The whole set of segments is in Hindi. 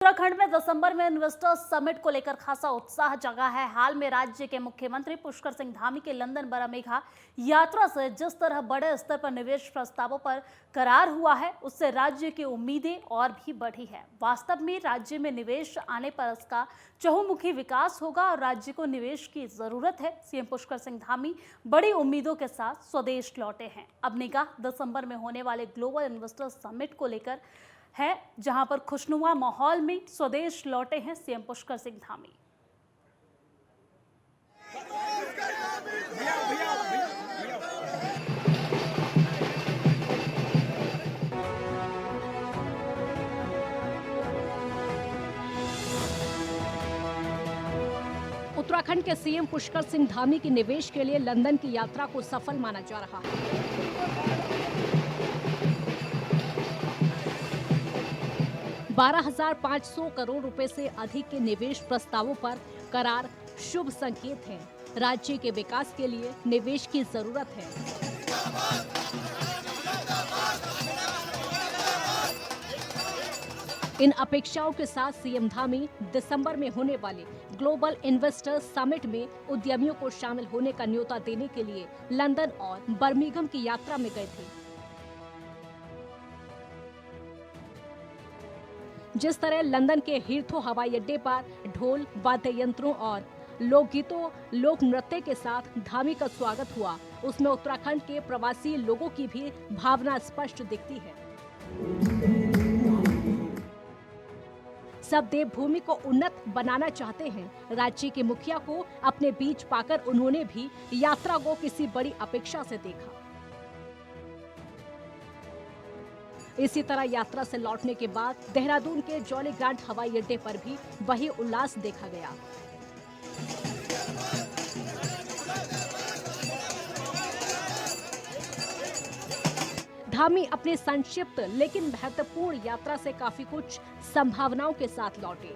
उत्तराखंड में दिसंबर में इन्वेस्टर्स समिट को लेकर खासा उत्साह जगा है। हाल में राज्य के मुख्यमंत्री पुष्कर सिंह धामी के लंदन बरामेघा यात्रा से जिस तरह बड़े स्तर पर निवेश प्रस्तावों पर करार हुआ है, उससे राज्य की उम्मीदें और भी बढ़ी है। वास्तव में राज्य में निवेश आने पर इसका चहुमुखी विकास होगा और राज्य को निवेश की जरूरत है। सीएम पुष्कर सिंह धामी बड़ी उम्मीदों के साथ स्वदेश लौटे हैं। अब निगाह दिसंबर में होने वाले ग्लोबल इन्वेस्टर्स समिट को लेकर है, जहां पर खुशनुमा माहौल में स्वदेश लौटे हैं सीएम पुष्कर सिंह धामी। उत्तराखंड के सीएम पुष्कर सिंह धामी की निवेश के लिए लंदन की यात्रा को सफल माना जा रहा है। 12,500 करोड़ रुपए से अधिक के निवेश प्रस्तावों पर करार शुभ संकेत है। राज्य के विकास के लिए निवेश की जरूरत है। इन अपेक्षाओं के साथ सीएम धामी दिसंबर में होने वाले ग्लोबल इन्वेस्टर्स समिट में उद्यमियों को शामिल होने का न्योता देने के लिए लंदन और बर्मिंघम की यात्रा में गए थे। जिस तरह लंदन के हीथ्रो हवाई अड्डे पर ढोल, वाद्य यंत्रों और लोकगीतों, लोक नृत्य के साथ धामी का स्वागत हुआ, उसमें उत्तराखंड के प्रवासी लोगों की भी भावना स्पष्ट दिखती है। सब देवभूमि को उन्नत बनाना चाहते हैं। राज्य के मुखिया को अपने बीच पाकर उन्होंने भी यात्रा को किसी बड़ी अपेक्षा से देखा। इसी तरह यात्रा से लौटने के बाद देहरादून के जॉली ग्रांट हवाई अड्डे पर भी वही उल्लास देखा गया। धामी अपने संक्षिप्त लेकिन महत्वपूर्ण यात्रा से काफी कुछ संभावनाओं के साथ लौटे।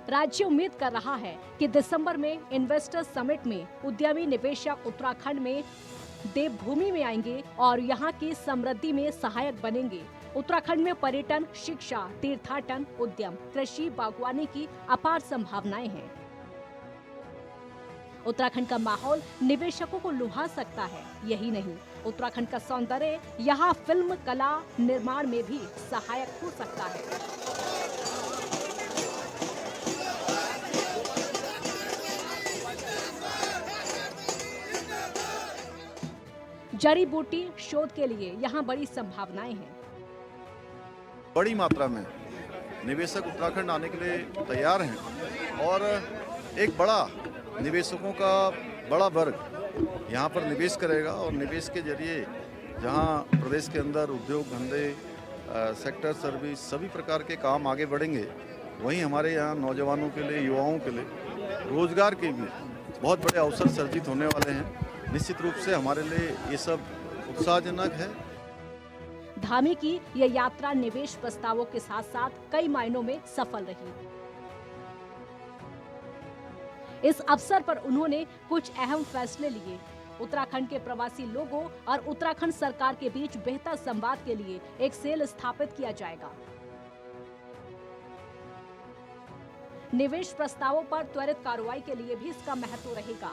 राज्य उम्मीद कर रहा है कि दिसंबर में इन्वेस्टर्स समिट में उद्यमी निवेशक उत्तराखंड में देवभूमि में आएंगे और यहाँ की समृद्धि में सहायक बनेंगे। उत्तराखंड में पर्यटन, शिक्षा, तीर्थाटन, उद्यम, कृषि, बागवानी की अपार संभावनाएं हैं। उत्तराखंड का माहौल निवेशकों को लुभा सकता है। यही नहीं, उत्तराखंड का सौंदर्य यहाँ फिल्म कला निर्माण में भी सहायक हो सकता है। जड़ी बूटी शोध के लिए यहाँ बड़ी संभावनाएं हैं। बड़ी मात्रा में निवेशक उत्तराखंड आने के लिए तैयार हैं और एक बड़ा निवेशकों का बड़ा वर्ग यहाँ पर निवेश करेगा और निवेश के जरिए जहाँ प्रदेश के अंदर उद्योग धंधे, सेक्टर सर्विस, सभी प्रकार के काम आगे बढ़ेंगे, वहीं हमारे यहाँ नौजवानों के लिए, युवाओं के लिए रोजगार के भी बहुत बड़े अवसर सर्जित होने वाले हैं। निश्चित रूप से हमारे लिए ये सब उत्साहजनक है। धामी की यह यात्रा निवेश प्रस्तावों के साथ साथ कई मायनों में सफल रही। इस अवसर पर उन्होंने कुछ अहम फैसले लिए। उत्तराखंड के प्रवासी लोगों और उत्तराखंड सरकार के बीच बेहतर संवाद के लिए एक सेल स्थापित किया जाएगा। निवेश प्रस्तावों पर त्वरित कार्रवाई के लिए भी इसका महत्व रहेगा।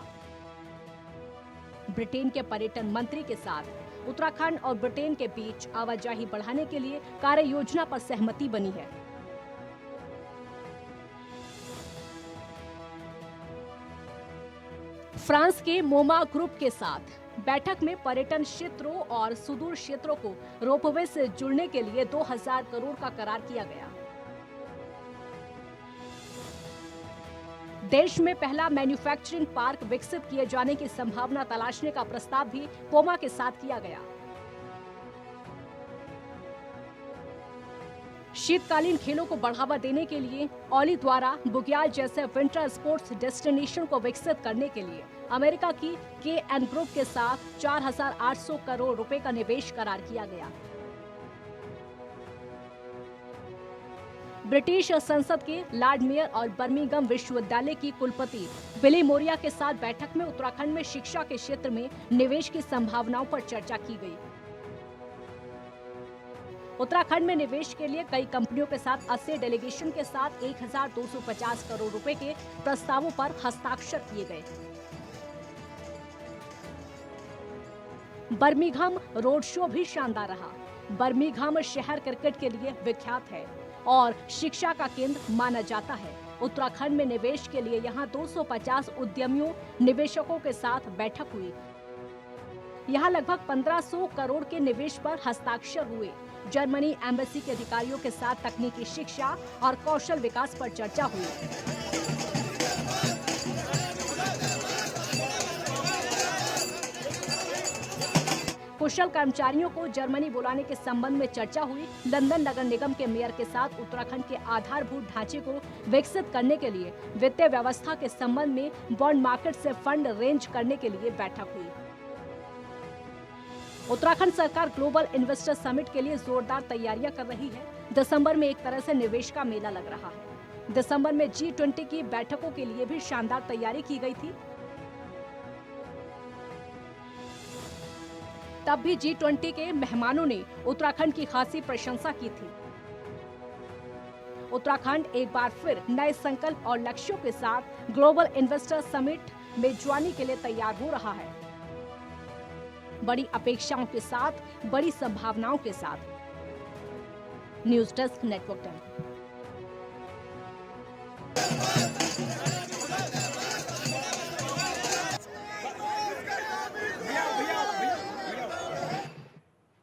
ब्रिटेन के पर्यटन मंत्री के साथ उत्तराखंड और ब्रिटेन के बीच आवाजाही बढ़ाने के लिए कार्य योजना पर सहमति बनी है। फ्रांस के मोमा ग्रुप के साथ बैठक में पर्यटन क्षेत्रों और सुदूर क्षेत्रों को रोपवे से जुड़ने के लिए 2000 करोड़ का करार किया गया। देश में पहला मैन्युफैक्चरिंग पार्क विकसित किए जाने की संभावना तलाशने का प्रस्ताव भी पोमा के साथ किया गया। शीतकालीन खेलों को बढ़ावा देने के लिए ओली द्वारा बुग्याल जैसे विंटर स्पोर्ट्स डेस्टिनेशन को विकसित करने के लिए अमेरिका की KN ग्रुप के साथ 4,800 करोड़ रुपए का निवेश करार किया गया। ब्रिटिश संसद के लॉर्ड मेयर और बर्मिंघम विश्वविद्यालय की कुलपति बिली मोरिया के साथ बैठक में उत्तराखंड में शिक्षा के क्षेत्र में निवेश की संभावनाओं पर चर्चा की गई। उत्तराखंड में निवेश के लिए कई कंपनियों के साथ 80 डेलीगेशन के साथ 1250 करोड़ रुपए के प्रस्तावों पर हस्ताक्षर किए गए। बर्मिंघम रोड शो भी शानदार रहा। बर्मिंघम शहर क्रिकेट के लिए विख्यात है और शिक्षा का केंद्र माना जाता है। उत्तराखंड में निवेश के लिए यहाँ 250 उद्यमियों निवेशकों के साथ बैठक हुई। यहाँ लगभग 1500 करोड़ के निवेश पर हस्ताक्षर हुए। जर्मनी एम्बेसी के अधिकारियों के साथ तकनीकी शिक्षा और कौशल विकास पर चर्चा हुई। कुशल कर्मचारियों को जर्मनी बुलाने के संबंध में चर्चा हुई। लंदन नगर निगम के मेयर के साथ उत्तराखंड के आधारभूत ढांचे को विकसित करने के लिए वित्तीय व्यवस्था के संबंध में बॉन्ड मार्केट से फंड रेंज करने के लिए बैठक हुई। उत्तराखंड सरकार ग्लोबल इन्वेस्टर समिट के लिए जोरदार तैयारियां कर रही है। दिसंबर में एक तरह से निवेश का मेला लग रहा है। दिसंबर में G20 की बैठकों के लिए भी शानदार तैयारी की गई थी। तब भी G20 के मेहमानों ने उत्तराखंड की खासी प्रशंसा की थी। उत्तराखंड एक बार फिर नए संकल्प और लक्ष्यों के साथ ग्लोबल इन्वेस्टर समिट में जुआनी के लिए तैयार हो रहा है। बड़ी अपेक्षाओं के साथ, बड़ी संभावनाओं के साथ। News desk, network 10।